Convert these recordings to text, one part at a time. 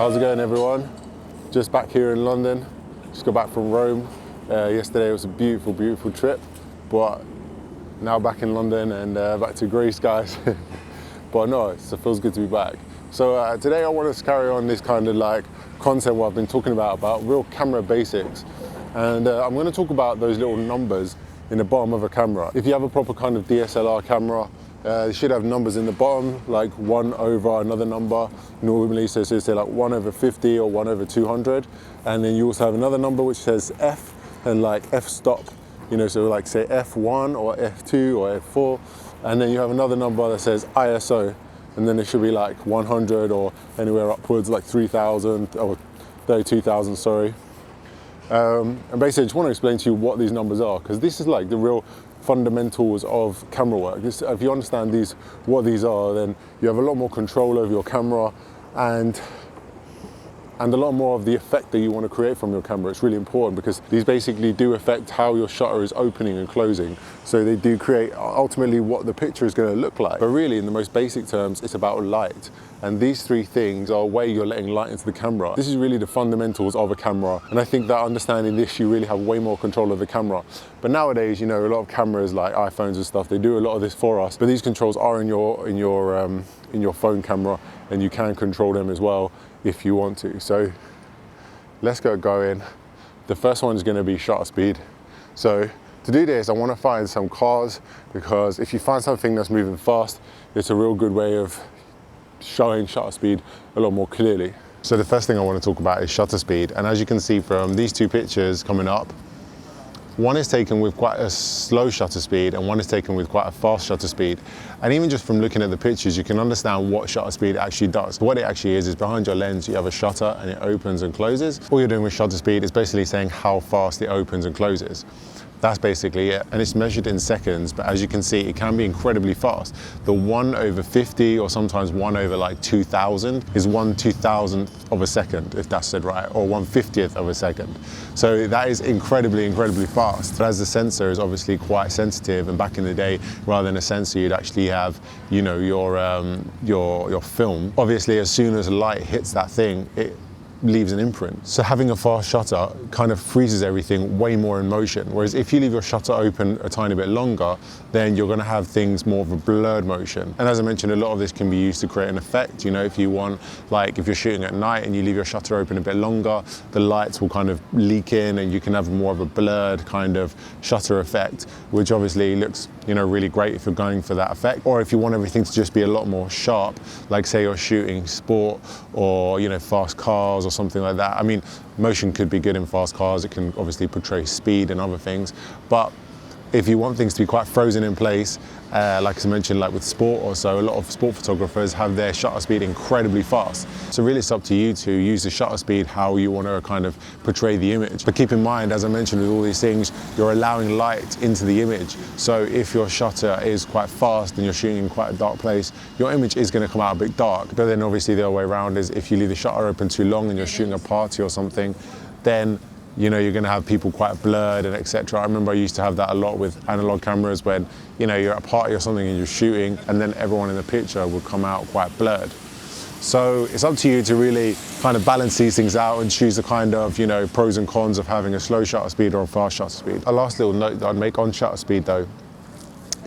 How's it going, everyone? Just back here in London. Just got back from Rome. Yesterday was a beautiful, beautiful trip, but now back in London and back to grey skies. But no, it feels good to be back. So today I want to carry on this kind of like content what I've been talking about real camera basics. And I'm going to talk about those little numbers in the bottom of a camera. If you have a proper kind of DSLR camera, you should have numbers in the bottom, like 1 over another number. Normally, so say like 1 over 50 or 1 over 200. And then you also have another number which says F and like F stop. You know, so like say F1 or F2 or F4. And then you have another number that says ISO. And then it should be like 100 or anywhere upwards, like 3,000 or 32,000, sorry. And basically I just want to explain to you what these numbers are, because this is like the real fundamentals of camera work. If you understand what these are, then you have a lot more control over your camera and a lot more of the effect that you want to create from your camera. It's really important because these basically do affect how your shutter is opening and closing. So they do create ultimately what the picture is going to look like. But really, in the most basic terms, it's about light. And these three things are a way you're letting light into the camera. This is really the fundamentals of a camera. And I think that understanding this, you really have way more control of the camera. But nowadays, you know, a lot of cameras like iPhones and stuff, they do a lot of this for us. But these controls are in your phone camera, and you can control them as well if you want to. So let's get going. The first one is going to be shutter speed. So to do this, I want to find some cars, because if you find something that's moving fast, it's a real good way of showing shutter speed a lot more clearly. So the first thing I want to talk about is shutter speed. And as you can see from these two pictures coming up, one is taken with quite a slow shutter speed and one is taken with quite a fast shutter speed. And even just from looking at the pictures, you can understand what shutter speed actually does. What it actually is behind your lens, you have a shutter and it opens and closes. All you're doing with shutter speed is basically saying how fast it opens and closes. That's basically it. And it's measured in seconds, but as you can see, it can be incredibly fast. The 1 over 50 or sometimes 1 over like 2,000 is 1/2000th of a second, if that's said right, or 1/50th of a second. So that is incredibly, incredibly fast. But as the sensor is obviously quite sensitive, and back in the day, rather than a sensor, you'd actually have, you know, your film. Obviously, as soon as light hits that thing, it leaves an imprint. So having a fast shutter kind of freezes everything way more in motion. Whereas if you leave your shutter open a tiny bit longer, then you're going to have things more of a blurred motion. And as I mentioned, a lot of this can be used to create an effect. You know, if you want, like if you're shooting at night and you leave your shutter open a bit longer, the lights will kind of leak in and you can have more of a blurred kind of shutter effect, which obviously looks, you know, really great if you're going for that effect. Or if you want everything to just be a lot more sharp, like say you're shooting sport or, you know, fast cars or something like that. I mean, motion could be good in fast cars. It can obviously portray speed and other things. But if you want things to be quite frozen in place, like I mentioned, like with sport or so, a lot of sport photographers have their shutter speed incredibly fast. So really it's up to you to use the shutter speed how you want to kind of portray the image. But keep in mind, as I mentioned, with all these things, you're allowing light into the image. So if your shutter is quite fast and you're shooting in quite a dark place, your image is going to come out a bit dark. But then obviously the other way around is if you leave the shutter open too long and you're shooting a party or something, then you know, you're going to have people quite blurred and etc. I remember I used to have that a lot with analog cameras when, you know, you're at a party or something and you're shooting and then everyone in the picture would come out quite blurred. So it's up to you to really kind of balance these things out and choose the kind of, you know, pros and cons of having a slow shutter speed or a fast shutter speed. A last little note that I'd make on shutter speed though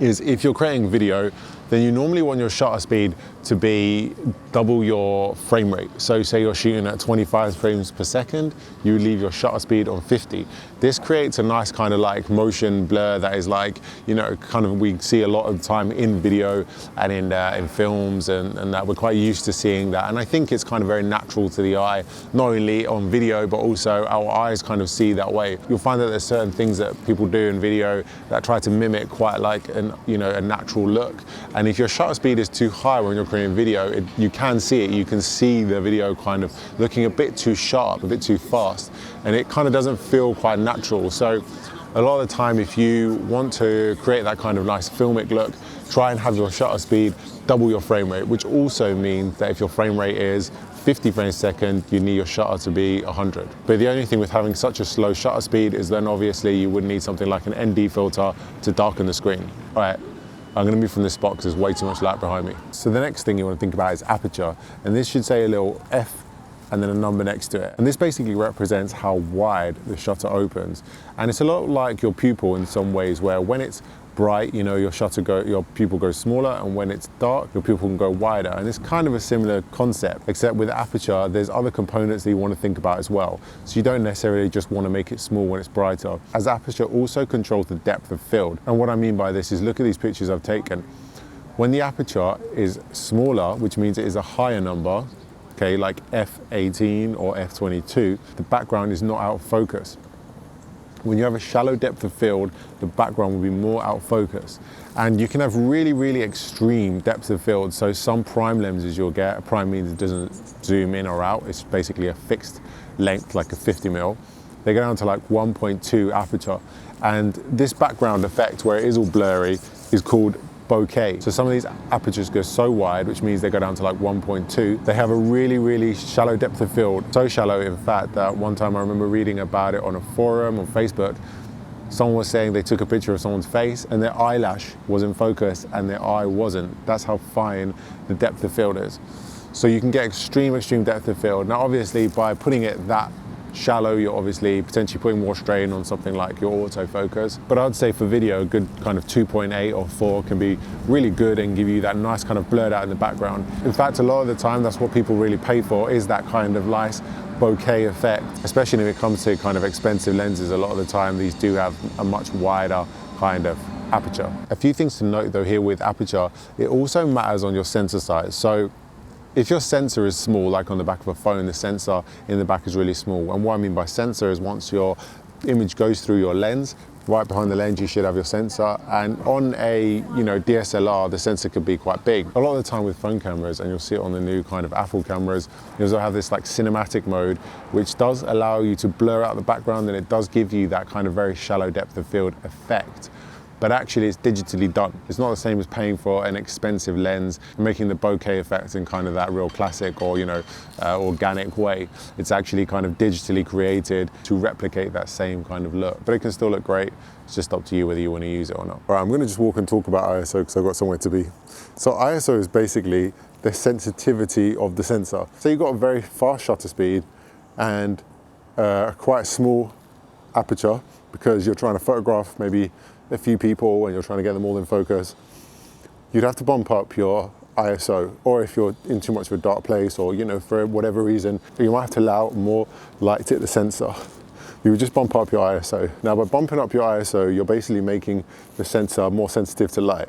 is if you're creating video, then you normally want your shutter speed to be double your frame rate. So say you're shooting at 25 frames per second, you leave your shutter speed on 50. This creates a nice kind of like motion blur that is like, you know, kind of we see a lot of the time in video and in films and that we're quite used to seeing that. And I think it's kind of very natural to the eye, not only on video, but also our eyes kind of see that way. You'll find that there's certain things that people do in video that try to mimic quite like a natural look. And if your shutter speed is too high when you're creating video, you can see it. You can see the video kind of looking a bit too sharp, a bit too fast, and it kind of doesn't feel quite natural. So a lot of the time, if you want to create that kind of nice filmic look, try and have your shutter speed double your frame rate, which also means that if your frame rate is 50 frames a second, you need your shutter to be 100. But the only thing with having such a slow shutter speed is then obviously you would need something like an ND filter to darken the screen. All right, I'm gonna move from this spot because there's way too much light behind me. So the next thing you wanna think about is aperture. And this should say a little F and then a number next to it. And this basically represents how wide the shutter opens. And it's a lot like your pupil in some ways, where when it's bright, your your pupil goes smaller, and when it's dark, your pupil can go wider. And it's kind of a similar concept, except with Aperture, there's other components that you want to think about as well. So you don't necessarily just want to make it small when it's brighter, as Aperture also controls the depth of field. And what I mean by this is, look at these pictures I've taken. When the aperture is smaller, which means it is a higher number, okay, like f18 or f22, the background is not out of focus. When you have a shallow depth of field, the background will be more out of focus. And you can have really, really extreme depths of field. So some prime lenses you'll get, a prime means it doesn't zoom in or out, it's basically a fixed length, like a 50mm. They go down to like 1.2 aperture. And this background effect, where it is all blurry, is called bokeh. So some of these apertures go so wide, which means they go down to like 1.2. They have a really, really shallow depth of field. So shallow, in fact, that one time I remember reading about it on a forum on Facebook. Someone was saying they took a picture of someone's face and their eyelash was in focus and their eye wasn't. That's how fine the depth of field is. So you can get extreme, extreme depth of field. Now, obviously, by putting it that shallow, you're obviously potentially putting more strain on something like your autofocus. But I'd say for video, a good kind of 2.8 or 4 can be really good and give you that nice kind of blurred out in the background. In fact, a lot of the time, that's what people really pay for, is that kind of nice bokeh effect. Especially when it comes to kind of expensive lenses, a lot of the time these do have a much wider kind of aperture. A few things to note though here with Aperture, it also matters on your sensor size. So if your sensor is small, like on the back of a phone, the sensor in the back is really small. And what I mean by sensor is, once your image goes through your lens, right behind the lens you should have your sensor. And on a DSLR, the sensor could be quite big. A lot of the time with phone cameras, and you'll see it on the new kind of Apple cameras, you also have this like cinematic mode, which does allow you to blur out the background, and it does give you that kind of very shallow depth of field effect. But actually it's digitally done. It's not the same as paying for an expensive lens, making the bokeh effect in kind of that real classic or organic way. It's actually kind of digitally created to replicate that same kind of look. But it can still look great. It's just up to you whether you want to use it or not. All right, I'm going to just walk and talk about ISO because I've got somewhere to be. So ISO is basically the sensitivity of the sensor. So you've got a very fast shutter speed and quite small aperture, because you're trying to photograph maybe a few people and you're trying to get them all in focus. You'd have to bump up your ISO, or if you're in too much of a dark place, or for whatever reason, you might have to allow more light to hit the sensor. You would just bump up your ISO. Now, by bumping up your ISO, you're basically making the sensor more sensitive to light.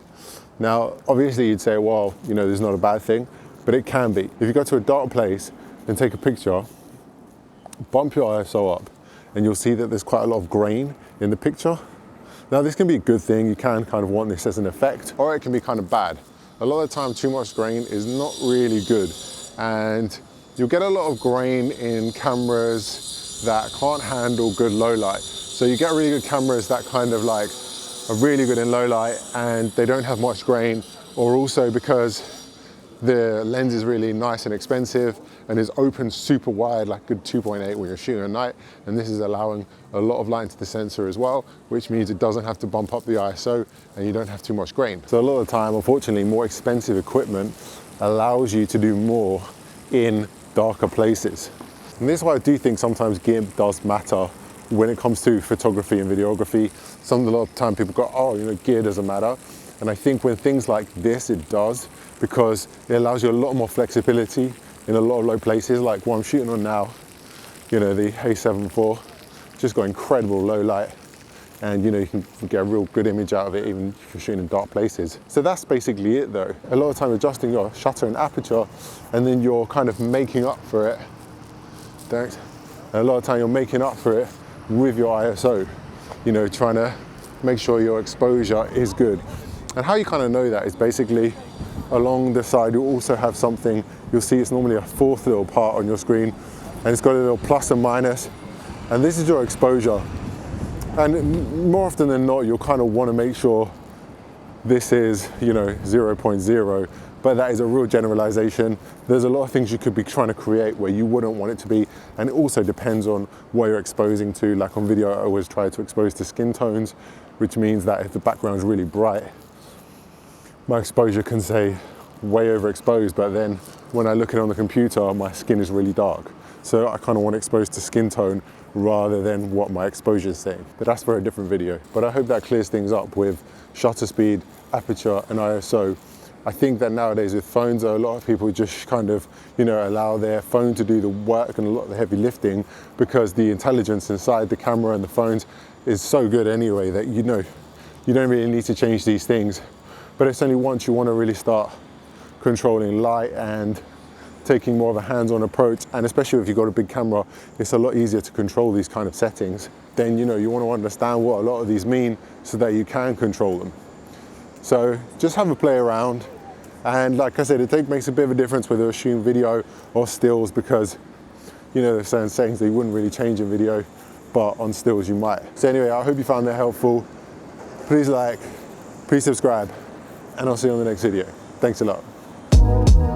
Now, obviously you'd say, well, this is not a bad thing, but it can be. If you go to a dark place and take a picture, bump your ISO up, and you'll see that there's quite a lot of grain in the picture. Now, this can be a good thing. You can kind of want this as an effect, or it can be kind of bad. A lot of the time, too much grain is not really good. And you'll get a lot of grain in cameras that can't handle good low light. So you get really good cameras that kind of like are really good in low light and they don't have much grain, or also because the lens is really nice and expensive and is open super wide, like good 2.8 when you're shooting at night. And this is allowing a lot of light into the sensor as well, which means it doesn't have to bump up the ISO and you don't have too much grain. So a lot of the time, unfortunately, more expensive equipment allows you to do more in darker places. And this is why I do think sometimes gear does matter when it comes to photography and videography. A lot of the time people go, oh, gear doesn't matter. And I think when things like this, it does, because it allows you a lot more flexibility in a lot of low places, like what I'm shooting on now, the A7 IV, just got incredible low light. And you can get a real good image out of it, even if you're shooting in dark places. So that's basically it though. A lot of time adjusting your shutter and aperture, and then you're kind of making up for it. And a lot of time you're making up for it with your ISO, trying to make sure your exposure is good. And how you kind of know that is basically along the side you'll also have something, you'll see it's normally a fourth little part on your screen, and it's got a little plus and minus, and this is your exposure. And more often than not, you'll kind of want to make sure this is 0.0, but that is a real generalization. There's a lot of things you could be trying to create where you wouldn't want it to be, and it also depends on where you're exposing to. Like on video, I always try to expose to skin tones, which means that if the background is really bright, my exposure can say way overexposed, but then when I look at it on the computer, my skin is really dark. So I kind of want it exposed to skin tone rather than what my exposure is saying. But that's for a different video. But I hope that clears things up with shutter speed, aperture and ISO. I think that nowadays with phones, a lot of people just kind of, allow their phone to do the work and a lot of the heavy lifting, because the intelligence inside the camera and the phones is so good anyway that you don't really need to change these things. But it's only once you want to really start controlling light and taking more of a hands-on approach, and especially if you've got a big camera, it's a lot easier to control these kind of settings. Then you want to understand what a lot of these mean so that you can control them. So just have a play around. And like I said, it makes a bit of a difference whether you're shooting video or stills, because there's certain settings that you wouldn't really change in video, but on stills you might. So anyway, I hope you found that helpful. Please like, please subscribe, and I'll see you on the next video. Thanks a lot.